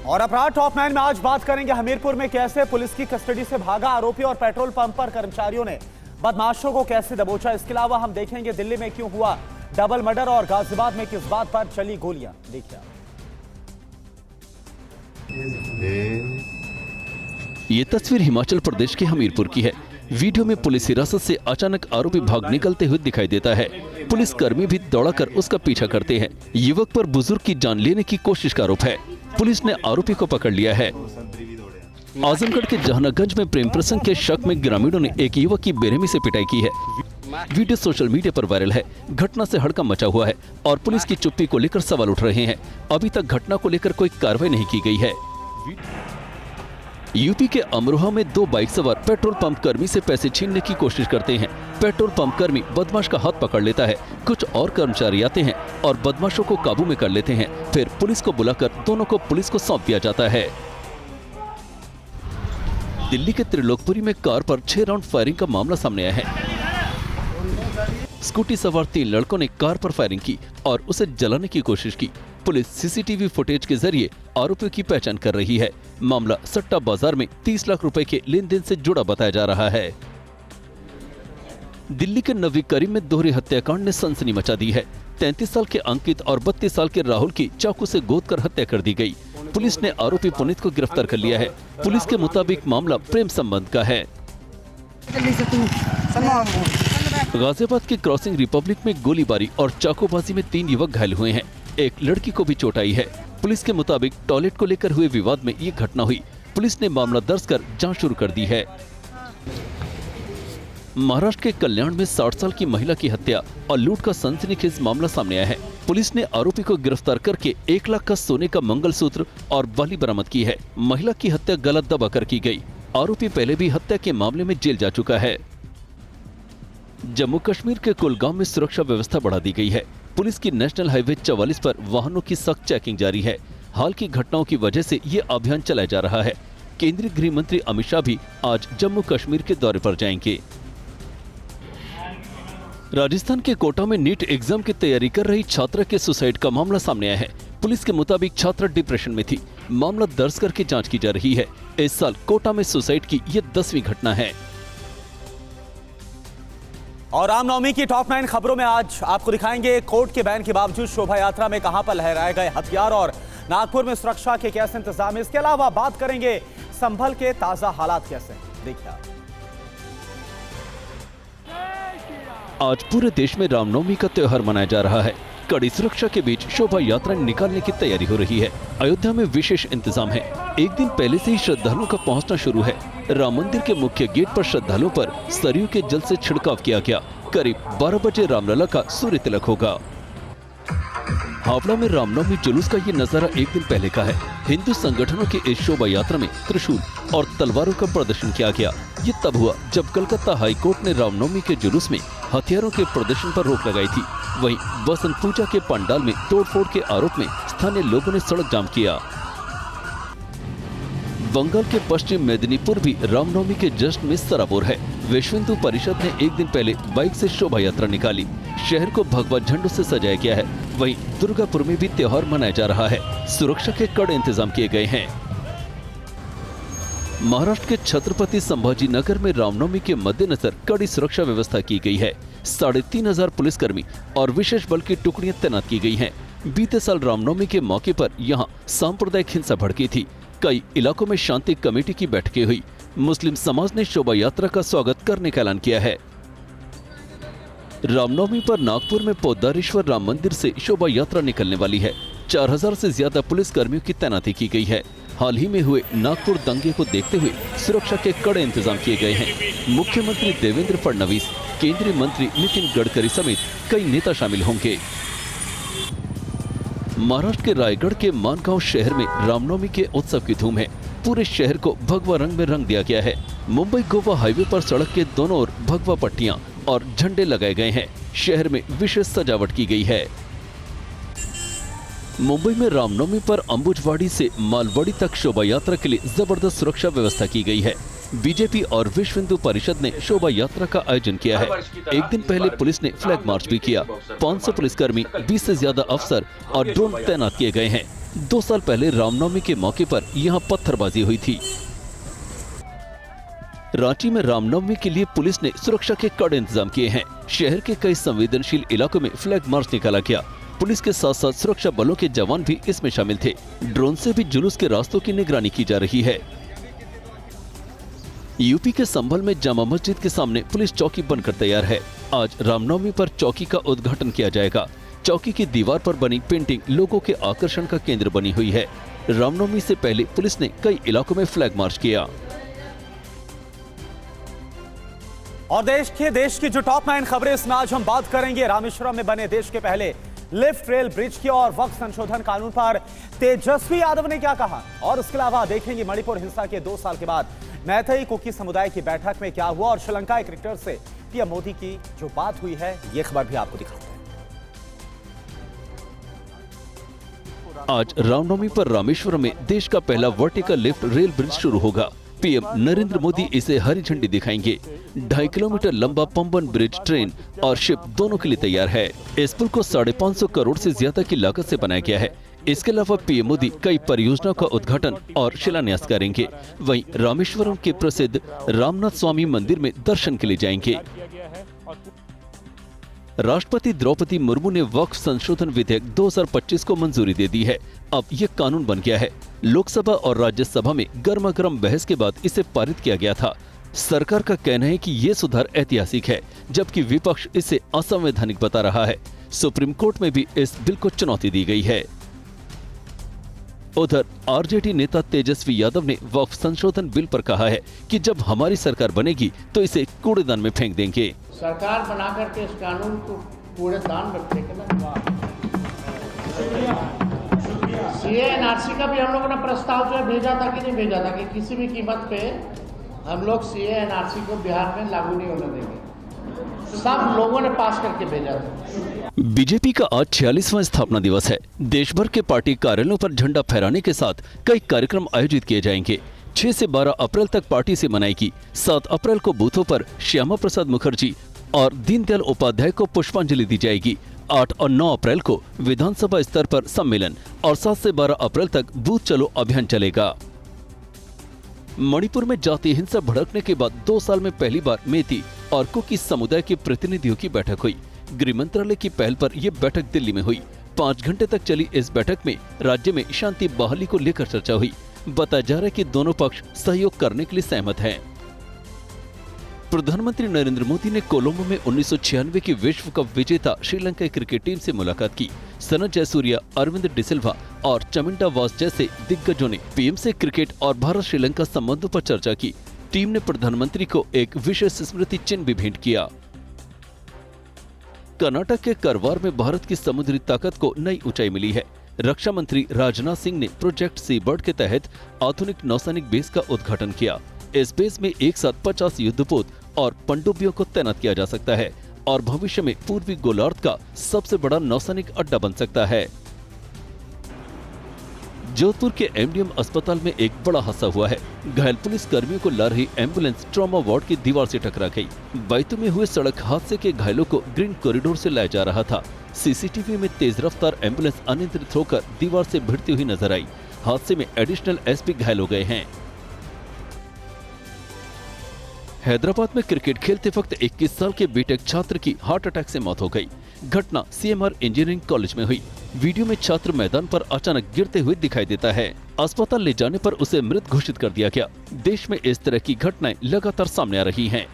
और अपराध टॉप 9 में आज बात करेंगे हमीरपुर में कैसे पुलिस की कस्टडी से भागा आरोपी और पेट्रोल पंप पर कर्मचारियों ने बदमाशों को कैसे दबोचा। इसके अलावा हम देखेंगे दिल्ली में क्यों हुआ डबल मर्डर और गाजियाबाद में किस बात पर चली गोलियां। देखिए ये तस्वीर हिमाचल प्रदेश के हमीरपुर की है। वीडियो में पुलिस हिरासत से अचानक आरोपी भाग निकलते हुए दिखाई देता है। पुलिस कर्मी भी दौड़ाकर उसका पीछा करते हैं। युवक पर बुजुर्ग की जान लेने की कोशिश का आरोप है। पुलिस ने आरोपी को पकड़ लिया है। आजमगढ़ के जहानागंज में प्रेम प्रसंग के शक में ग्रामीणों ने एक युवक की बेरहमी से पिटाई की है। वीडियो सोशल मीडिया पर वायरल है। घटना से हड़कंप मचा हुआ है और पुलिस की चुप्पी को लेकर सवाल उठ रहे हैं। अभी तक घटना को लेकर कोई कार्रवाई नहीं की गई है। यूपी के अमरोहा में दो बाइक सवार पेट्रोल पंप कर्मी से पैसे छीनने की कोशिश करते हैं। पेट्रोल पंप कर्मी बदमाश का हाथ पकड़ लेता है। कुछ और कर्मचारी आते हैं और बदमाशों को काबू में कर लेते हैं। फिर पुलिस को बुलाकर दोनों को पुलिस को सौंप दिया जाता है। दिल्ली के त्रिलोकपुरी में कार पर 6 राउंड फायरिंग का मामला सामने आया है। स्कूटी सवार 3 लड़कों ने कार पर फायरिंग की और उसे जलाने की कोशिश की। पुलिस सीसीटीवी फुटेज के जरिए आरोपियों की पहचान कर रही है। मामला सट्टा बाजार में 30 लाख रुपए के लेन देन से जुड़ा बताया जा रहा है। दिल्ली के नवी करीम में दोहरे हत्याकांड ने सनसनी मचा दी है। 33 साल के अंकित और 32 साल के राहुल की चाकू से गोद कर हत्या कर दी गई। पुलिस ने आरोपी पुनीत को गिरफ्तार कर लिया है। पुलिस के मुताबिक मामला प्रेम संबंध का है। गाजियाबाद के क्रॉसिंग रिपब्लिक में गोलीबारी और चाकूबाजी में 3 युवक घायल हुए हैं। एक लड़की को भी चोट आई है। पुलिस के मुताबिक टॉयलेट को लेकर हुए विवाद में ये घटना हुई। पुलिस ने मामला दर्ज कर जांच शुरू कर दी है। महाराष्ट्र के कल्याण में 60 साल की महिला की हत्या और लूट का सनसनीखेज मामला सामने आया है। पुलिस ने आरोपी को गिरफ्तार करके 1 लाख का सोने का मंगलसूत्र और बाली बरामद की है। महिला की हत्या गलत दबाकर की गई। आरोपी पहले भी हत्या के मामले में जेल जा चुका है। जम्मू कश्मीर के कुलगाम में सुरक्षा व्यवस्था बढ़ा दी गई है। पुलिस की नेशनल हाईवे 44 पर वाहनों की सख्त चेकिंग जारी है। हाल की घटनाओं की वजह से ये अभियान चलाया जा रहा है। केंद्रीय गृह मंत्री अमित शाह भी आज जम्मू कश्मीर के दौरे पर जाएंगे। राजस्थान के कोटा में नीट एग्जाम की तैयारी कर रही छात्रा के सुसाइड का मामला सामने आया है। पुलिस के मुताबिक छात्रा डिप्रेशन में थी। मामला दर्ज करके जांच की जा रही है। इस साल कोटा में सुसाइड की ये 10वीं घटना है। और रामनवमी की टॉप 9 खबरों में आज आपको दिखाएंगे कोर्ट के बैन के बावजूद शोभा यात्रा में कहां पर लहराए गए हथियार और नागपुर में सुरक्षा के कैसे इंतजाम। इसके अलावा बात करेंगे संभल के ताजा हालात कैसे। देखिए आज पूरे देश में रामनवमी का त्योहार मनाया जा रहा है। कड़ी सुरक्षा के बीच शोभा यात्रा निकालने की तैयारी हो रही है। अयोध्या में विशेष इंतजाम है। एक दिन पहले से ही श्रद्धालुओं का पहुंचना शुरू है। राम मंदिर के मुख्य गेट पर श्रद्धालुओं पर सरयू के जल से छिड़काव किया गया। करीब 12 बजे रामलला का सूर्य तिलक होगा। हावड़ा में रामनवमी जुलूस का ये नजारा एक दिन पहले का है। हिंदू संगठनों की इस शोभा यात्रा में त्रिशूल और तलवारों का प्रदर्शन किया गया। ये तब हुआ जब कलकत्ता हाई कोर्ट ने रामनवमी के जुलूस में हथियारों के प्रदर्शन पर रोक लगाई थी। वहीं बसंत पूजा के पंडाल में तोड़फोड़ के आरोप में स्थानीय लोगों ने सड़क जाम किया। बंगाल के पश्चिम मेदिनीपुर भी रामनवमी के जश्न में सराबोर है। विश्व हिंदू परिषद ने एक दिन पहले बाइक से शोभा यात्रा निकाली। शहर को भगवा झंडों से सजाया गया है। वहीं दुर्गापुर में भी त्योहार मनाया जा रहा है। सुरक्षा के कड़े इंतजाम किए गए हैं। महाराष्ट्र के छत्रपति संभाजी नगर में रामनवमी के मद्देनजर कड़ी सुरक्षा व्यवस्था की गई है। 3500 पुलिसकर्मी और विशेष बल की टुकड़ियां तैनात की गई हैं। बीते साल रामनवमी के मौके पर यहां सांप्रदायिक हिंसा भड़की थी। कई इलाकों में शांति कमेटी की बैठकें हुई। मुस्लिम समाज ने शोभा यात्रा का स्वागत करने का ऐलान किया है। रामनवमी पर नागपुर में पोद्दारेश्वर राम मंदिर से शोभा यात्रा निकलने वाली है। 4000 से ज्यादा पुलिस कर्मियों की तैनाती की गई है। हाल ही में हुए नागपुर दंगे को देखते हुए सुरक्षा के कड़े इंतजाम किए गए हैं। मुख्यमंत्री देवेंद्र फडणवीस, केंद्रीय मंत्री नितिन गडकरी समेत कई नेता शामिल होंगे। महाराष्ट्र के रायगढ़ के मानगांव शहर में रामनवमी के उत्सव की धूम है। पूरे शहर को भगवा रंग में रंग दिया गया है। मुंबई गोवा हाईवे पर सड़क के दोनों ओर भगवा पट्टियां और झंडे लगाए गए हैं। शहर में विशेष सजावट की गई है। मुंबई में रामनवमी पर अंबुजवाड़ी से मालवाड़ी तक शोभा यात्रा के लिए जबरदस्त सुरक्षा व्यवस्था की गई है। बीजेपी और विश्व हिंदू परिषद ने शोभा यात्रा का आयोजन किया है। एक दिन पहले पुलिस ने फ्लैग मार्च भी किया। 500 पुलिसकर्मी, 20 से ज्यादा अफसर और ड्रोन तैनात किए गए हैं। 2 साल पहले रामनवमी के मौके पर यहाँ पत्थरबाजी हुई थी। रांची में रामनवमी के लिए पुलिस ने सुरक्षा के कड़े इंतजाम किए हैं। शहर के कई संवेदनशील इलाकों में फ्लैग मार्च निकाला गया। पुलिस के साथ साथ सुरक्षा बलों के जवान भी इसमें शामिल थे। ड्रोन से भी जुलूस के रास्तों की निगरानी की जा रही है। यूपी के संभल में जामा मस्जिद के सामने पुलिस चौकी बनकर तैयार है। आज रामनवमी पर चौकी का उद्घाटन किया जाएगा। चौकी की दीवार पर बनी पेंटिंग लोगों के आकर्षण का केंद्र बनी हुई है। रामनवमी से पहले पुलिस ने कई इलाकों में फ्लैग मार्च किया। और देश की जो टॉप 9 खबरें, इसमें आज हम बात करेंगे रामेश्वरम में बने देश के पहले लिफ्ट रेल ब्रिज की और वक्त संशोधन कानून पर तेजस्वी यादव ने क्या कहा। और इसके अलावा देखेंगे मणिपुर हिंसा के 2 साल के बाद मैथई कुकी समुदाय की बैठक में क्या हुआ और श्रीलंका क्रिकेटर से पीएम मोदी की जो बात हुई है, ये खबर भी आपको दिखाते हैं। आज रामनवमी पर रामेश्वरम में देश का पहला वर्टिकल लिफ्ट रेल ब्रिज शुरू होगा। पीएम नरेंद्र मोदी इसे हरी झंडी दिखाएंगे। 2.5 किलोमीटर लंबा पंबन ब्रिज ट्रेन और शिप दोनों के लिए तैयार है। इस पुल को 550 करोड़ से ज्यादा की लागत से बनाया गया है। इसके अलावा पीएम मोदी कई परियोजनाओं का उद्घाटन और शिलान्यास करेंगे। वहीं रामेश्वरम के प्रसिद्ध रामनाथ स्वामी मंदिर में दर्शन के लिए जाएंगे। राष्ट्रपति द्रौपदी मुर्मू ने वक्फ संशोधन विधेयक 2025 को मंजूरी दे दी है। अब ये कानून बन गया है। लोकसभा और राज्यसभा में गर्मागर्म बहस के बाद इसे पारित किया गया था। सरकार का कहना है कि ये सुधार ऐतिहासिक है, जबकि विपक्ष इसे असंवैधानिक बता रहा है। सुप्रीम कोर्ट में भी इस बिल को चुनौती दी गई है। उधर आरजेडी नेता तेजस्वी यादव ने वक्फ संशोधन बिल पर कहा है कि जब हमारी सरकार बनेगी तो इसे कूड़ेदान में फेंक देंगे। सरकार बना करके इस कानून को कूड़ेदान में फेंकना। सीए एनआरसी का भी हम लोगों ने प्रस्ताव जो है भेजा था कि नहीं भेजा था कि किसी भी कीमत पे हम लोग सीए एनआरसी को बिहार में लागू नहीं होने देंगे। सब लोगों ने पास करके भेजा था। बीजेपी का आज 46वां स्थापना दिवस है। देश भर के पार्टी कार्यालयों पर झंडा फहराने के साथ कई कार्यक्रम आयोजित किए जाएंगे। 6 से 12 अप्रैल तक पार्टी से मनाएगी। 7 अप्रैल को बूथों पर श्यामा प्रसाद मुखर्जी और दीनदयाल उपाध्याय को पुष्पांजलि दी जाएगी। 8 और 9 अप्रैल को विधानसभा स्तर पर सम्मेलन और 7 से 12 अप्रैल तक बूथ चलो अभियान चलेगा। मणिपुर में जातीय हिंसा भड़कने के बाद 2 साल में पहली बार मेती और कुकी समुदाय के प्रतिनिधियों की बैठक हुई। गृह मंत्रालय की पहल पर यह बैठक दिल्ली में हुई। 5 घंटे तक चली इस बैठक में राज्य में शांति बहाली को लेकर चर्चा हुई। बताया जा रहा है कि दोनों पक्ष सहयोग करने के लिए सहमत हैं। प्रधानमंत्री नरेंद्र मोदी ने कोलंबो में 1996 की विश्व कप विजेता श्रीलंका क्रिकेट टीम से मुलाकात की। सनत जयसूर्या, अरविंद डिसिल्वा और चमिंडा वास जैसे दिग्गजों ने पीएम से क्रिकेट और भारत श्रीलंका संबंधों पर चर्चा की। टीम ने प्रधानमंत्री को एक विशेष स्मृति चिन्ह भी भेंट किया। कर्नाटक के करवार में भारत की समुद्री ताकत को नई ऊंचाई मिली है। रक्षा मंत्री राजनाथ सिंह ने प्रोजेक्ट सी बर्ड के तहत आधुनिक नौसैनिक बेस का उद्घाटन किया। इस बेस में एक साथ 50 युद्धपोत और पनडुब्बियों को तैनात किया जा सकता है और भविष्य में पूर्वी गोलार्ध का सबसे बड़ा नौसैनिक अड्डा बन सकता है। जोधपुर के एमडीएम अस्पताल में एक बड़ा हादसा हुआ है। घायल पुलिस कर्मियों को ला रही एम्बुलेंस ट्रॉमा वार्ड की दीवार से टकरा गई। बैतूल में हुए सड़क हादसे के घायलों को ग्रीन कॉरिडोर से लाया जा रहा था। सीसीटीवी में तेज रफ्तार एम्बुलेंस अनियंत्रित होकर दीवार से भिड़ती हुई नजर आई। हादसे में एडिशनल एसपी घायल हो गए हैं। हैदराबाद में क्रिकेट खेलते वक्त 21 साल के बीटेक छात्र की हार्ट अटैक से मौत हो गई। घटना सीएमआर इंजीनियरिंग कॉलेज में हुई। वीडियो में छात्र मैदान पर अचानक गिरते हुए दिखाई देता है। अस्पताल ले जाने पर उसे मृत घोषित कर दिया गया। देश में इस तरह की घटनाएं लगातार सामने आ रही हैं।